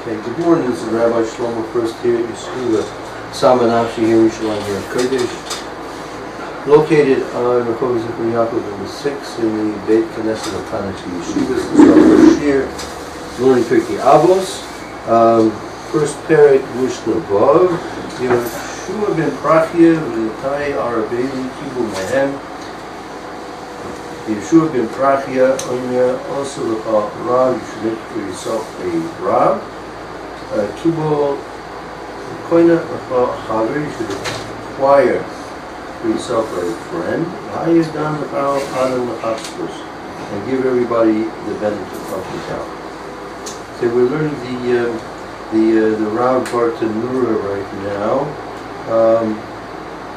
Okay, good morning. This is Rabbi Shlomo, first here at Yeshiva, Tsama, Nafshi, here in Yerushalyim, here HaKodesh. Located on HaKodesh number 6 in the Beit Knesset of Yeshiva. This is our here, learning Avos. First parak, Mishnah Vav. Yeshua ben Prachia, V'nitai Arabeli, Kibu Mehem. Yeshua ben Prachia, Onya, also the Rav, you should make for yourself a Rav. Kibo Koina Chaver, you should acquire for yourself a friend. Hayadam L'Chal Adam L'Chaskus, and give everybody the benefit of the doubt. So we're learning the Rav Bartanura right now.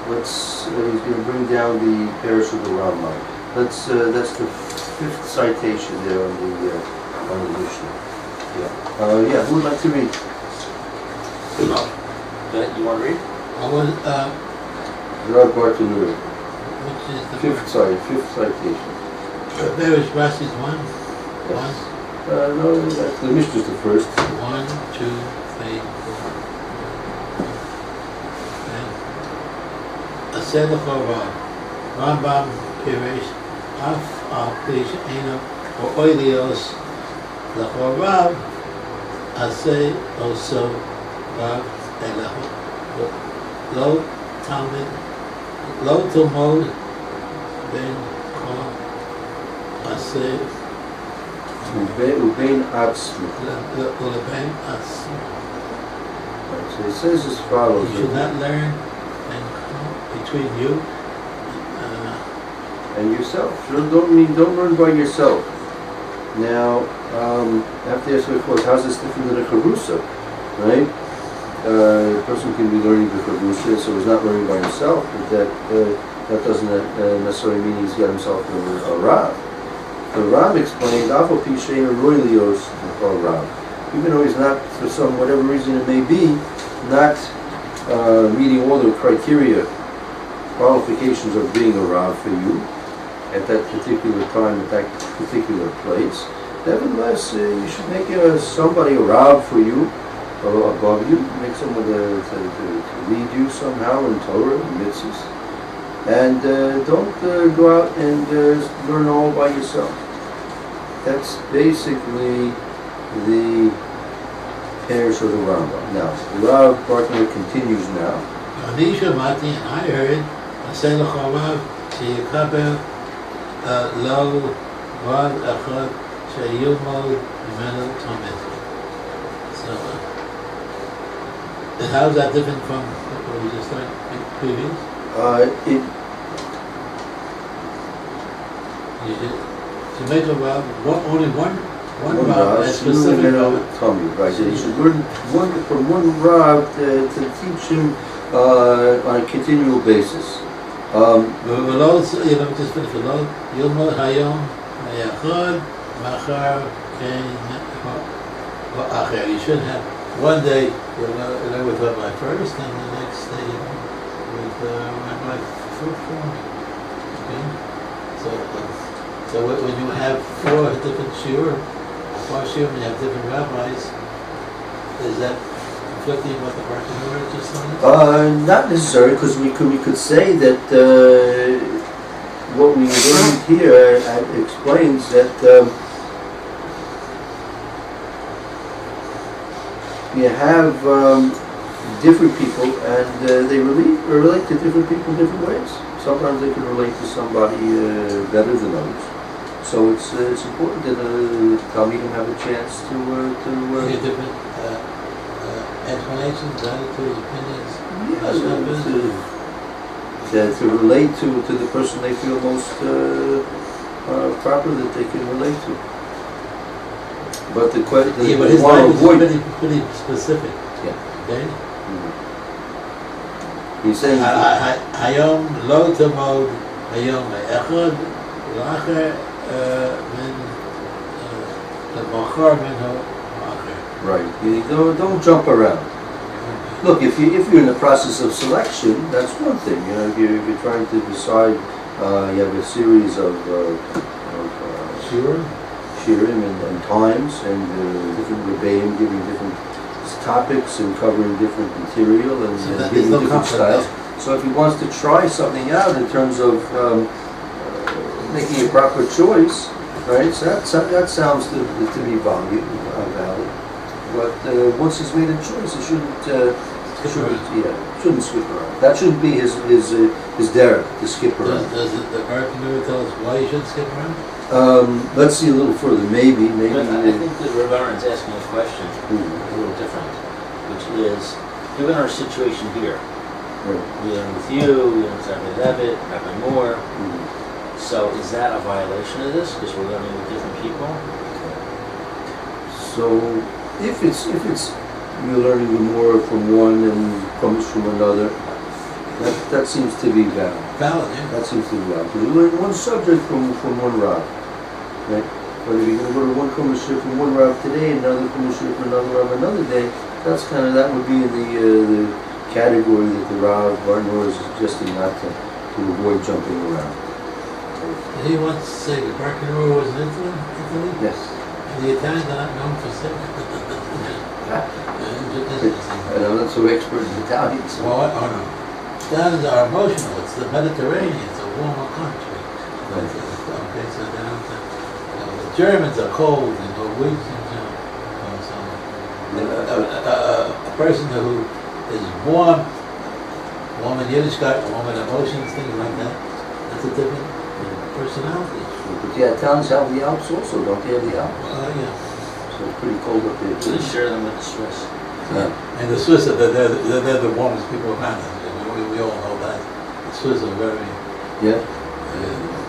He's going to bring down the parish of the Rambam. That's the 5th citation there on the Mishnah. Yeah. Who would like to read? You want to read? I was, Rav Bartanura. which is the 5th citation. There is Rashi's one. Yes. No, the Mishnah is the first. 1, 2, 3, 4. Aseh l'chorah, Rambam Pirish, Af al Pish Eino, or Oilios l'chorah, Aseh also Rav Elaho. Lo Talmud, Lo Talmud, Ben Kol, Aseh, Ubein Atzmi. Ulebein Aseh. So it says as follows. You should not learn and between you And yourself. Don't learn by yourself. Now, I have to ask you, of course, how's this different than a charusa, right? A person can be learning the charusa, so he's not learning by himself, but that doesn't necessarily mean he's got himself a Rav. The Rav explained, Afo Pishein Roilios or Rav. Even though he's not, for some whatever reason it may be, not meeting all the qualifications of being a Rav for you at that particular time, at that particular place. Nevertheless, you should make somebody a Rav for you, or above you, make someone to lead you somehow in Torah and mitzvahs. And don't go out and learn all by yourself. That's basically the parish of the Rambam. Now, the Rav Bartanura continues now. Anisha Mati, I heard, Aseh l'chorah, sheyikaber lo Rav echad sheyilmod mimenu tamid. So, and how is that different from what we just learned previous? To make a Rav, only one Rav, a specific Rav. Right, so you should learn from one Rav to teach him on a continual basis. ולא, just finish, ולא ילמוד היום היחד, מחר כן אחר. You should have one day you'll learn with Rabbi first, and the next day with Rabbi first. Okay? So when you have 4 different shiur, and you have different rabbis, is that conflicting what the Bartanura just learned? Not necessarily, because we could say that what we learned here explains that you have different people, and they relate to different people in different ways. Sometimes they can relate to somebody better than others. So it's important that Talmidim have a chance to different explanations, attitudes, opinions. To relate to the person they feel most proper that they can relate to. But the question, but his language is pretty specific. Yeah. Okay. Mm-hmm. He's saying Hayom lo tamod hayom echad l'acher min l'machar minhu acher. right. You don't jump around. Look, if you're in the process of selection, that's one thing. You know, if you're trying to decide, you have a series of shirim and times and different rebbeim giving different topics and covering different material and giving different styles. So if he wants to try something out in terms of making a proper choice, right? So that sounds to be valid. But once he's made a choice, he shouldn't skip around. That shouldn't be his derek to skip around. Does the American Mirror tell us why you shouldn't skip around? Let's see a little further. Maybe. But I think the Rebbe is asking a question a little different, which is, given our situation here, we learn with you, we learn with Rabbi Levitt, Rabbi Moore. So is that a violation of this because we're learning with different people? So if it's you're learning more from one and comes from another, that seems to be valid. Valid, yeah. That seems to be valid. Because you learn one subject from one Rav, right? But if you're going to go to one Kumashir from one Rav today, another Kumashir from another Rav another day, that would be in the category that the Rav Barnor is suggesting not to avoid jumping around. He wants to say the Barcanora was in Italy? Yes. The Italians are not known for sick. And I'm not so expert in Italian. So. Well, oh no. Italians are emotional. It's the Mediterranean. It's a warmer country. Okay, so down to, the Germans are cold and Norwegians, a person who is warm in Yiddishkeit, warm in emotions, things like that. That's a different personality. But yeah, towns have the Alps also, don't they have the Alps? Yeah. So it's pretty cold up there. Do they share them with the Swiss? Yeah. And the Swiss, they're the warmest people around us. We all know that. The Swiss are very... Yeah.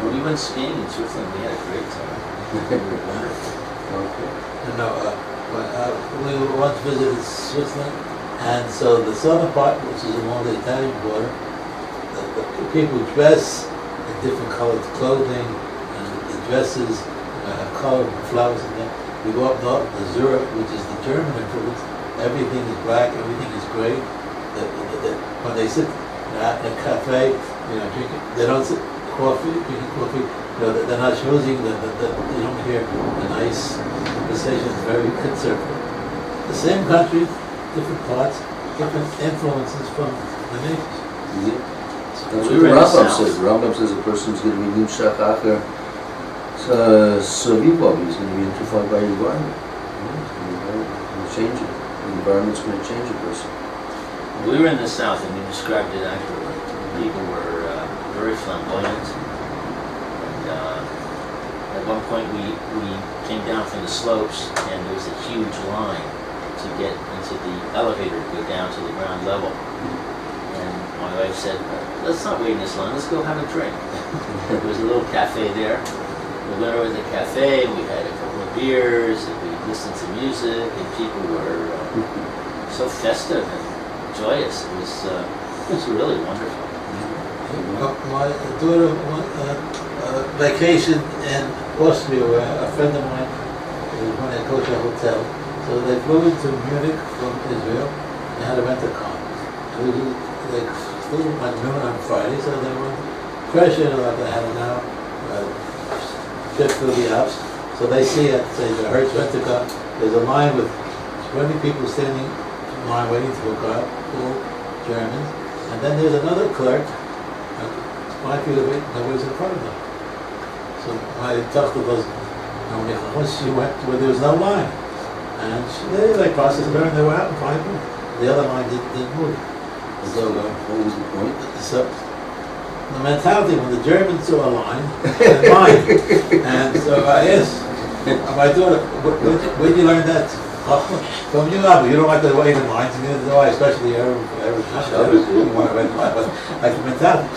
When we went skiing in Switzerland, we had a great time. Okay. We once visited Switzerland, and so the southern part, which is along the Italian border, the people dress in different colored clothing, and the dresses have colored flowers in them. We go up north, the Zurich, which is the German influence, everything is black, everything is gray. When they sit at a cafe, drinking, they don't sit drinking coffee, they're not schmoozing, they don't hear a nice conversation, it's very conservative. The same country, different parts, different influences from the neighbors. Yeah. That's what the Rambam says. The Rambam says a person's going to be nimshach acher savibov. He's going to be intertwined by environment. He's going to change it. The environment's going to change a person. We were in the south and we described it accurately. People were very flamboyant. And at one point we came down from the slopes and there was a huge line to get into the elevator to go down to the ground level. And my wife said, let's not wait in this line, let's go have a drink. There was a little cafe there. We went over to the cafe, we had a couple of beers, and we listened to music, and people were so festive and joyous. It was really wonderful. My daughter went vacation in Austria where a friend of mine was running a kosher hotel. So they flew into Munich from Israel. They had a rental car. They flew at noon on Friday, so they were fresh in about a half an hour trip through the Alps. So they see at, say, the Hertz rental car, there's a line with 20 people standing in line waiting for a car, all Germans. And then there's another clerk, 5 feet away, nobody's in front of them. So my doctor was, once she went where there was no line. And they processed her and they were out in 5 minutes. The other line didn't move. So what was the point? So the mentality when the Germans saw a line, and mine. And so I asked my daughter, where did you learn that? From you, but you don't like to wait in lines, neither do I, especially every you want to wait in line. But like the mentality,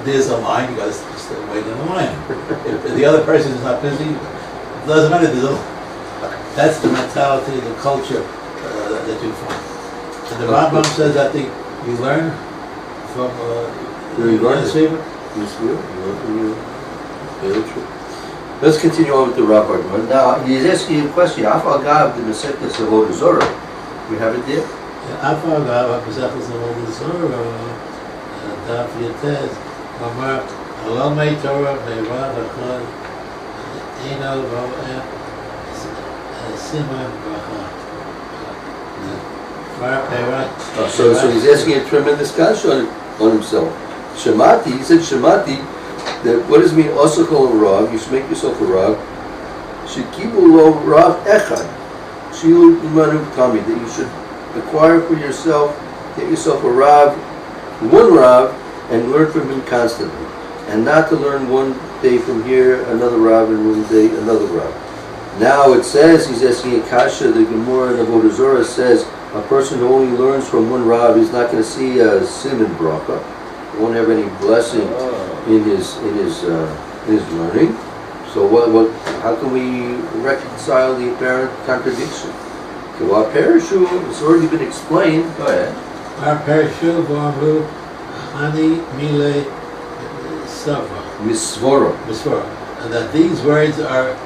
there's a line, you got to wait in the line. If the other person is not busy, it doesn't matter. That's the mentality, the culture that you find. And the Rambam says, I think you learn from Yeshiva. Let's continue on with the Rav Bartman. Now, he's asking a question. Afal Gav, the Masechta Avodah Zorah. We have it there? Afal Gav, the Masechta Avodah Zorah. Daf Yetez. Amar, Alomei Torah, Meirad, Achad, Eno, Ro'eh, Simon Bracha. Right. So he's asking a tremendous kasha on himself. Shemati, he said Shemati, that what does it mean, Osachol Rav, you should make yourself a Rav. Shekibu lo Rav Echad. Shilu Imanu Tami, that you should acquire for yourself, get yourself a Rav, one Rav, and learn from him constantly. And not to learn one day from here, another Rav, and one day another Rav. Now it says, he's asking a kasha, the Gemara in Avodah Zarah says, a person who only learns from one Rav is not going to see a Simon Bracha. He won't have any blessing in his learning. So how can we reconcile the apparent contradiction? So our parashu has already been explained. Go ahead. Our parashu v'amru ani mile savra. Misvora. And that these words are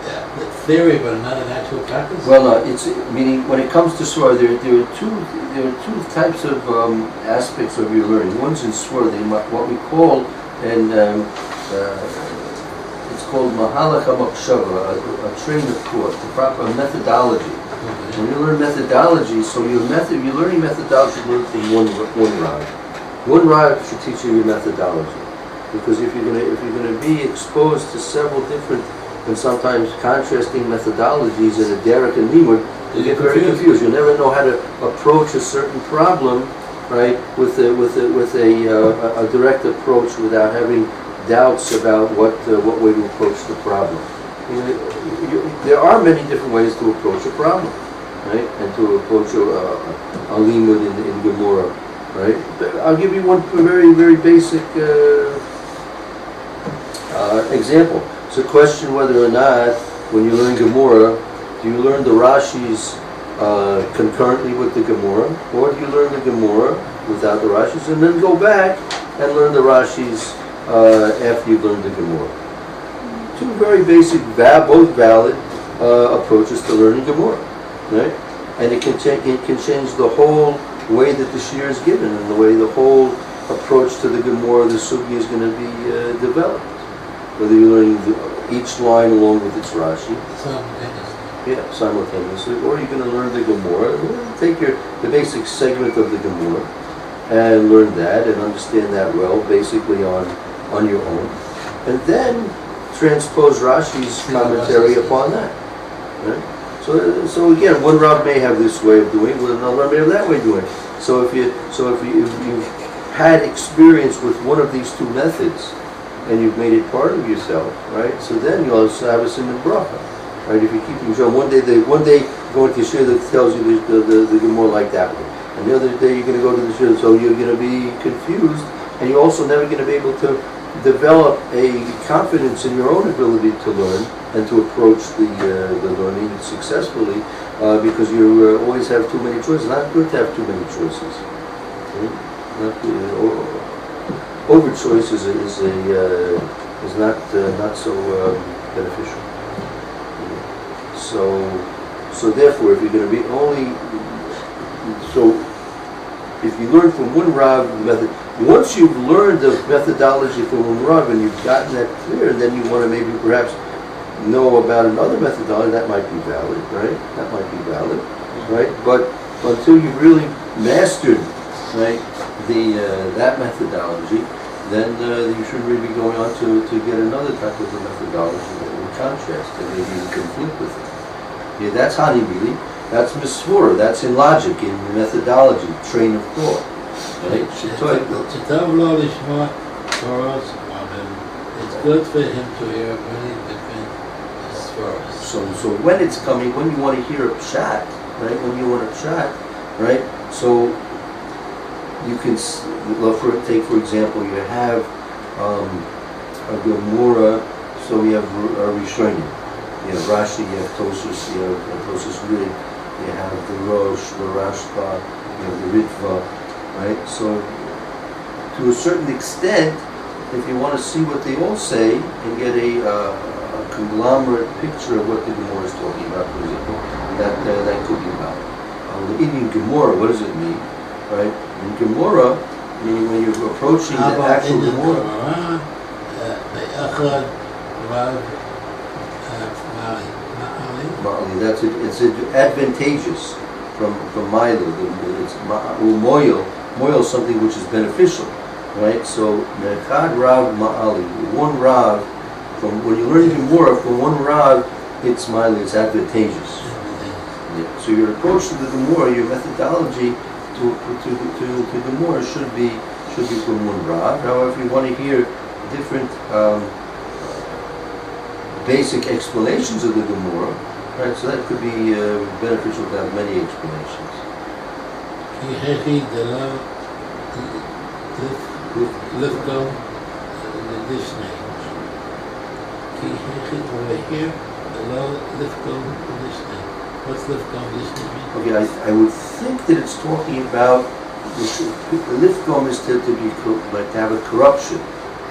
theory, but not an actual practice. Well, no, it's meaning when it comes to svara, there are two types of aspects of your learning. One's in svara, what we call, and it's called mahalach hamakshava, a train of thought, the proper methodology. Okay. When you learn methodology, so you're learning methodology, you learn from one Rav. One Rav should teach you your methodology, because if you're gonna be exposed to several different and sometimes contrasting methodologies in a derek and limud, you get very confused. You'll never know how to approach a certain problem, right, with a direct approach without having doubts about what way to approach the problem. There are many different ways to approach a problem, right, and to approach a limud in Gemara, right. I'll give you one very, very basic example. It's a question whether or not, when you learn Gemara, do you learn the Rashis concurrently with the Gemara, or do you learn the Gemara without the Rashis, and then go back and learn the Rashis after you've learned the Gemara? Two very basic, both valid approaches to learning Gemara, right? And it can change the whole way that the shir is given, and the way the whole approach to the Gemara, the sugi, is going to be developed. Whether you're learning each line along with its Rashi, simultaneously, or you're going to learn the Gemara, take the basic segment of the Gemara and learn that and understand that well, basically on your own, and then transpose Rashi's commentary upon that. Right? So again, one Rav may have this way of doing, another Rav may have that way of doing. So if you've had experience with one of these two methods, and you've made it part of yourself, right? So then you'll also have a simon bracha, right? If you keep your one day going to shir that tells you the Gemara like that way, and the other day you're going to go to the shir, so you're going to be confused, and you're also never going to be able to develop a confidence in your own ability to learn and to approach the learning successfully, because you always have too many choices. Not good to have too many choices. Right? Not good, over choice is not so beneficial. So therefore, if you're going to be if you learn from one Rav method, once you've learned the methodology from one Rav and you've gotten that clear, then you want to maybe perhaps know about another methodology. That might be valid, right? That might be valid, right? But until you've really mastered, right, that methodology, then you should really be going on to get another type of a methodology that will contrast and maybe even conflict with it. Yeah, that's Hanibili, that's Misvura, that's in logic, in methodology, train of thought. Right? It's good for him to hear many different stories. So when it's coming, when you want to hear a pshat, right? When you want a pshat, right? So you can take, for example, you have a Gemara, so we have Rishonim, you have Rashi, you have Tosus, you have Tosus Rid, you have the Rosh, the Rashba, you have the Ritva, right? So to a certain extent, if you want to see what they all say and get a conglomerate picture of what the Gemara is talking about, for example, that could be about. The Indian Gemara, what does it mean? Right? In Gemara, meaning when you're approaching the actual Gemara. Ma'ali. That's it. It's advantageous from Milo. It's moil. Moil is something which is beneficial, right? So Nechad Rav Ma'ali, one Rav, from when you learn Gemara from one Rav, it's Milo. It's advantageous. Yeah. So your approach to the Gemara, your methodology to the Gemara should be from one Rav. However, if you want to hear different basic explanations of the Gemara, right? So that could be beneficial to have many explanations. What's lifgom lishne mean? Okay, I would think that it's talking about the lifgom is to be like to have a corruption,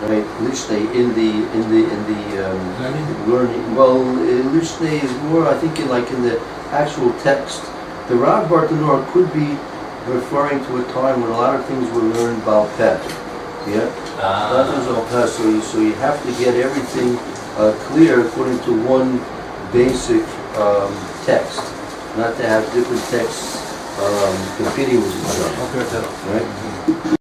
right? Lishne in the learning. Well, lishne is more, I think, in the actual text. The Rav Bartanur could be referring to a time when a lot of things were learned Baal Peh. Yeah? That was Baal Peh, so you have to get everything clear according to one basic text, not to have different texts competing with each other. Right?